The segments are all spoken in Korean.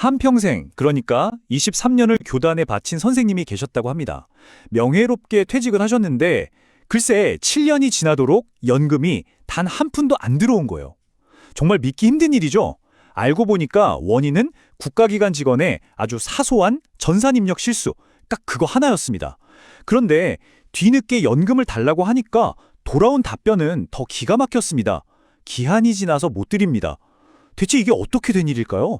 한평생, 그러니까 23년을 교단에 바친 선생님이 계셨다고 합니다. 명예롭게 퇴직을 하셨는데 글쎄 7년이 지나도록 연금이 단 한 푼도 안 들어온 거예요. 정말 믿기 힘든 일이죠. 알고 보니까 원인은 국가기관 직원의 아주 사소한 전산 입력 실수, 딱 그거 하나였습니다. 그런데 뒤늦게 연금을 달라고 하니까 돌아온 답변은 더 기가 막혔습니다. 기한이 지나서 못 드립니다. 대체 이게 어떻게 된 일일까요?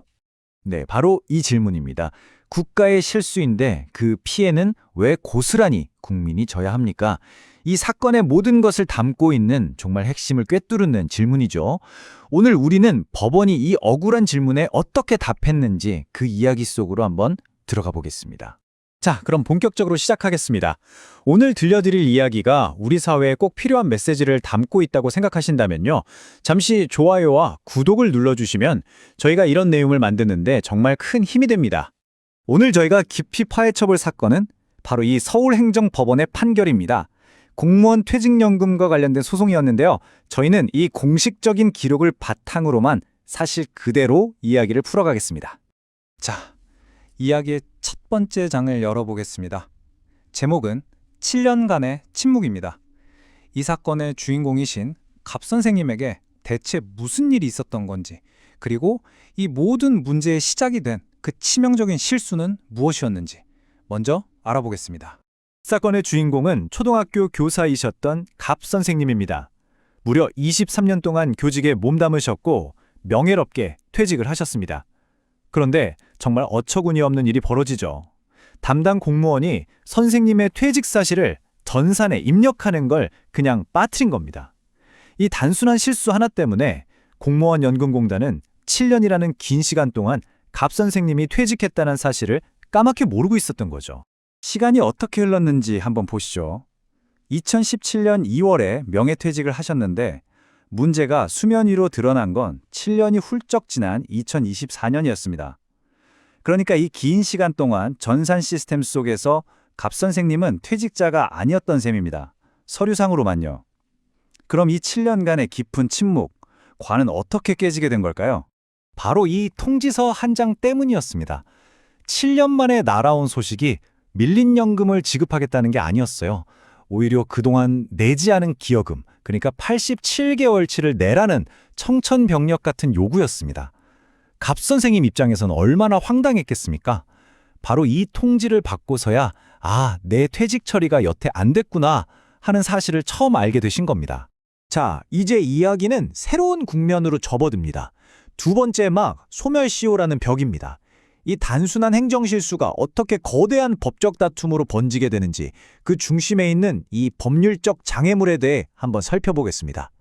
네, 바로 이 질문입니다. 국가의 실수인데 그 피해는 왜 고스란히 국민이 져야 합니까? 이 사건의 모든 것을 담고 있는 정말 핵심을 꿰뚫는 질문이죠. 오늘 우리는 법원이 이 억울한 질문에 어떻게 답했는지 그 이야기 속으로 한번 들어가 보겠습니다. 자, 그럼 본격적으로 시작하겠습니다. 오늘 들려드릴 이야기가 우리 사회에 꼭 필요한 메시지를 담고 있다고 생각하신다면요. 잠시 좋아요와 구독을 눌러주시면 저희가 이런 내용을 만드는데 정말 큰 힘이 됩니다. 오늘 저희가 깊이 파헤쳐볼 사건은 바로 이 서울행정법원의 판결입니다. 공무원 퇴직연금과 관련된 소송이었는데요. 저희는 이 공식적인 기록을 바탕으로만 사실 그대로 이야기를 풀어가겠습니다. 자, 이야기의 첫 번째 장을 열어보겠습니다. 제목은 7년간의 침묵입니다. 이 사건의 주인공이신 갑 선생님에게 대체 무슨 일이 있었던 건지, 그리고 이 모든 문제의 시작이 된 그 치명적인 실수는 무엇이었는지 먼저 알아보겠습니다. 사건의 주인공은 초등학교 교사이셨던 갑 선생님입니다. 무려 23년 동안 교직에 몸담으셨고 명예롭게 퇴직을 하셨습니다. 그런데 정말 어처구니없는 일이 벌어지죠. 담당 공무원이 선생님의 퇴직 사실을 전산에 입력하는 걸 그냥 빠뜨린 겁니다. 이 단순한 실수 하나 때문에 공무원 연금공단은 7년이라는 긴 시간 동안 갑 선생님이 퇴직했다는 사실을 까맣게 모르고 있었던 거죠. 시간이 어떻게 흘렀는지 한번 보시죠. 2017년 2월에 명예퇴직을 하셨는데 문제가 수면 위로 드러난 건 7년이 훌쩍 지난 2024년이었습니다. 그러니까 이 긴 시간 동안 전산 시스템 속에서 갑 선생님은 퇴직자가 아니었던 셈입니다. 서류상으로만요. 그럼 이 7년간의 깊은 침묵, 관은 어떻게 깨지게 된 걸까요? 바로 이 통지서 한 장 때문이었습니다. 7년 만에 날아온 소식이 밀린 연금을 지급하겠다는 게 아니었어요. 오히려 그동안 내지 않은 기여금, 그러니까 87개월치를 내라는 청천벽력 같은 요구였습니다. 갑 선생님 입장에서는 얼마나 황당했겠습니까? 바로 이 통지를 받고서야 내 퇴직 처리가 여태 안 됐구나 하는 사실을 처음 알게 되신 겁니다. 자, 이제 이야기는 새로운 국면으로 접어듭니다. 두 번째 막 소멸시효라는 벽입니다. 이 단순한 행정실수가 어떻게 거대한 법적 다툼으로 번지게 되는지 그 중심에 있는 이 법률적 장애물에 대해 한번 살펴보겠습니다.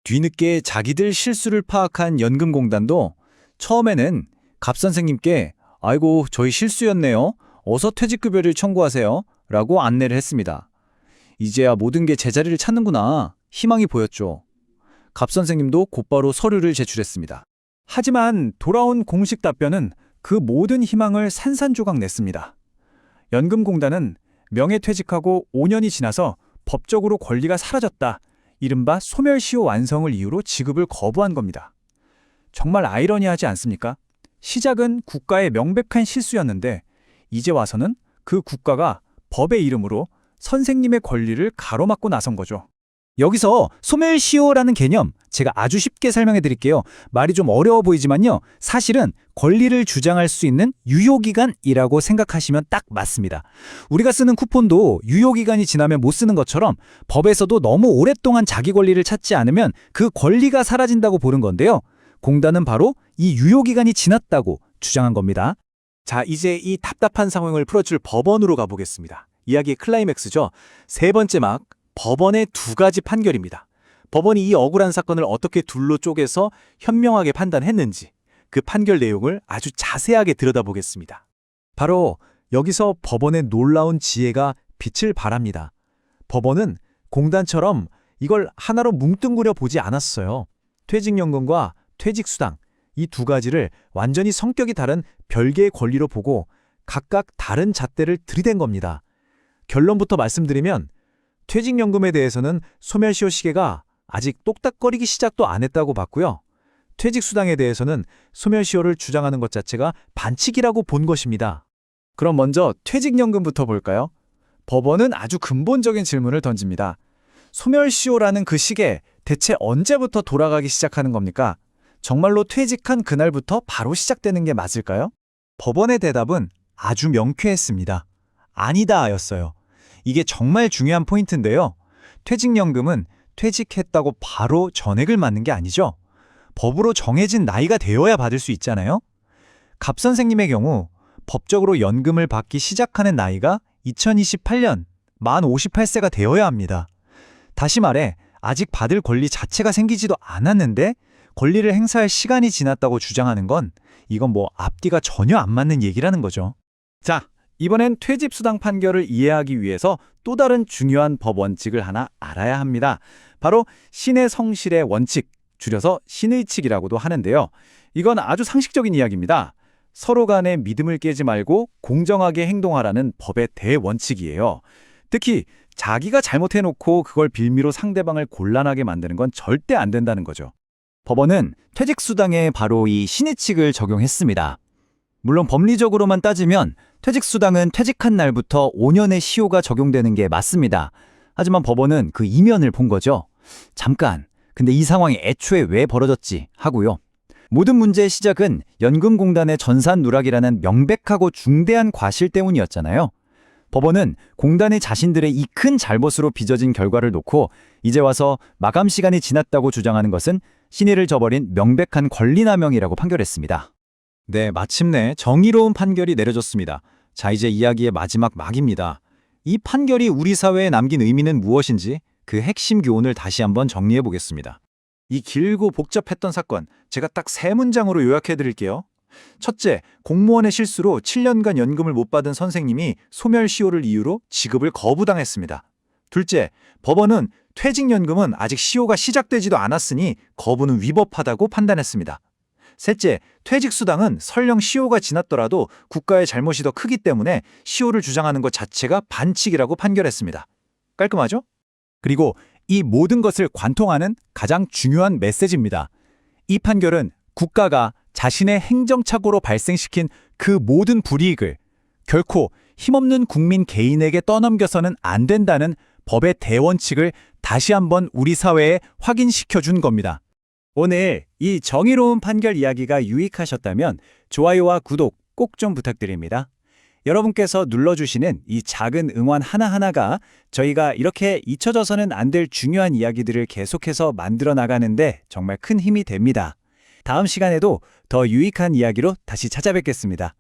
뒤늦게 자기들 실수를 파악한 연금공단도 처음에는 갑 선생님께 아이고 저희 실수였네요. 어서 퇴직급여를 청구하세요. 라고 안내를 했습니다. 이제야 모든 게 제자리를 찾는구나. 희망이 보였죠. 갑 선생님도 곧바로 서류를 제출했습니다. 하지만 돌아온 공식 답변은 그 모든 희망을 산산조각 냈습니다. 연금공단은 명예퇴직하고 5년이 지나서 법적으로 권리가 사라졌다. 이른바 소멸시효 완성을 이유로 지급을 거부한 겁니다. 정말 아이러니하지 않습니까? 시작은 국가의 명백한 실수였는데 이제 와서는 그 국가가 법의 이름으로 선생님의 권리를 가로막고 나선 거죠. 여기서 소멸시효라는 개념 제가 아주 쉽게 설명해 드릴게요. 말이 좀 어려워 보이지만요. 사실은 권리를 주장할 수 있는 유효기간이라고 생각하시면 딱 맞습니다. 우리가 쓰는 쿠폰도 유효기간이 지나면 못 쓰는 것처럼 법에서도 너무 오랫동안 자기 권리를 찾지 않으면 그 권리가 사라진다고 보는 건데요. 공단은 바로 이 유효기간이 지났다고 주장한 겁니다. 자, 이제 이 답답한 상황을 풀어줄 법원으로 가보겠습니다. 이야기의 클라이맥스죠. 세 번째 막 법원의 두 가지 판결입니다. 법원이 이 억울한 사건을 어떻게 둘로 쪼개서 현명하게 판단했는지 그 판결 내용을 아주 자세하게 들여다보겠습니다. 바로 여기서 법원의 놀라운 지혜가 빛을 발합니다. 법원은 공단처럼 이걸 하나로 뭉뚱그려 보지 않았어요. 퇴직연금과 퇴직수당, 이 두 가지를 완전히 성격이 다른 별개의 권리로 보고 각각 다른 잣대를 들이댄 겁니다. 결론부터 말씀드리면 퇴직연금에 대해서는 소멸시효 시계가 아직 똑딱거리기 시작도 안 했다고 봤고요. 퇴직수당에 대해서는 소멸시효를 주장하는 것 자체가 반칙이라고 본 것입니다. 그럼 먼저 퇴직연금부터 볼까요? 법원은 아주 근본적인 질문을 던집니다. 소멸시효라는 그 시계 대체 언제부터 돌아가기 시작하는 겁니까? 정말로 퇴직한 그날부터 바로 시작되는 게 맞을까요? 법원의 대답은 아주 명쾌했습니다. 아니다였어요. 이게 정말 중요한 포인트인데요. 퇴직연금은 퇴직했다고 바로 전액을 맞는 게 아니죠. 법으로 정해진 나이가 되어야 받을 수 있잖아요. 갑 선생님의 경우 법적으로 연금을 받기 시작하는 나이가 2028년 만 58세가 되어야 합니다. 다시 말해 아직 받을 권리 자체가 생기지도 않았는데 권리를 행사할 시간이 지났다고 주장하는 건 이건 뭐 앞뒤가 전혀 안 맞는 얘기라는 거죠. 자, 이번엔 퇴직수당 판결을 이해하기 위해서 또 다른 중요한 법 원칙을 하나 알아야 합니다. 바로 신의 성실의 원칙, 줄여서 신의칙이라고도 하는데요. 이건 아주 상식적인 이야기입니다. 서로 간의 믿음을 깨지 말고 공정하게 행동하라는 법의 대원칙이에요. 특히 자기가 잘못해놓고 그걸 빌미로 상대방을 곤란하게 만드는 건 절대 안 된다는 거죠. 법원은 퇴직수당에 바로 이 신의칙을 적용했습니다. 물론 법리적으로만 따지면 퇴직수당은 퇴직한 날부터 5년의 시효가 적용되는 게 맞습니다. 하지만 법원은 그 이면을 본 거죠. 잠깐, 근데 이 상황이 애초에 왜 벌어졌지 하고요. 모든 문제의 시작은 연금공단의 전산 누락이라는 명백하고 중대한 과실 때문이었잖아요. 법원은 공단이 자신들의 이 큰 잘못으로 빚어진 결과를 놓고 이제 와서 마감 시간이 지났다고 주장하는 것은 신의를 저버린 명백한 권리남용이라고 판결했습니다. 네, 마침내 정의로운 판결이 내려졌습니다. 자, 이제 이야기의 마지막 막입니다. 이 판결이 우리 사회에 남긴 의미는 무엇인지 그 핵심 교훈을 다시 한번 정리해 보겠습니다. 이 길고 복잡했던 사건, 제가 딱 3문장으로 요약해 드릴게요. 첫째, 공무원의 실수로 7년간 연금을 못 받은 선생님이 소멸시효를 이유로 지급을 거부당했습니다. 둘째, 법원은 퇴직연금은 아직 시효가 시작되지도 않았으니 거부는 위법하다고 판단했습니다. 셋째, 퇴직수당은 설령 시효가 지났더라도 국가의 잘못이 더 크기 때문에 시효를 주장하는 것 자체가 반칙이라고 판결했습니다. 깔끔하죠? 그리고 이 모든 것을 관통하는 가장 중요한 메시지입니다. 이 판결은 국가가 자신의 행정착오로 발생시킨 그 모든 불이익을 결코 힘없는 국민 개인에게 떠넘겨서는 안 된다는 법의 대원칙을 다시 한번 우리 사회에 확인시켜준 겁니다. 오늘 이 정의로운 판결 이야기가 유익하셨다면 좋아요와 구독 꼭 좀 부탁드립니다. 여러분께서 눌러주시는 이 작은 응원 하나하나가 저희가 이렇게 잊혀져서는 안 될 중요한 이야기들을 계속해서 만들어 나가는데 정말 큰 힘이 됩니다. 다음 시간에도 더 유익한 이야기로 다시 찾아뵙겠습니다.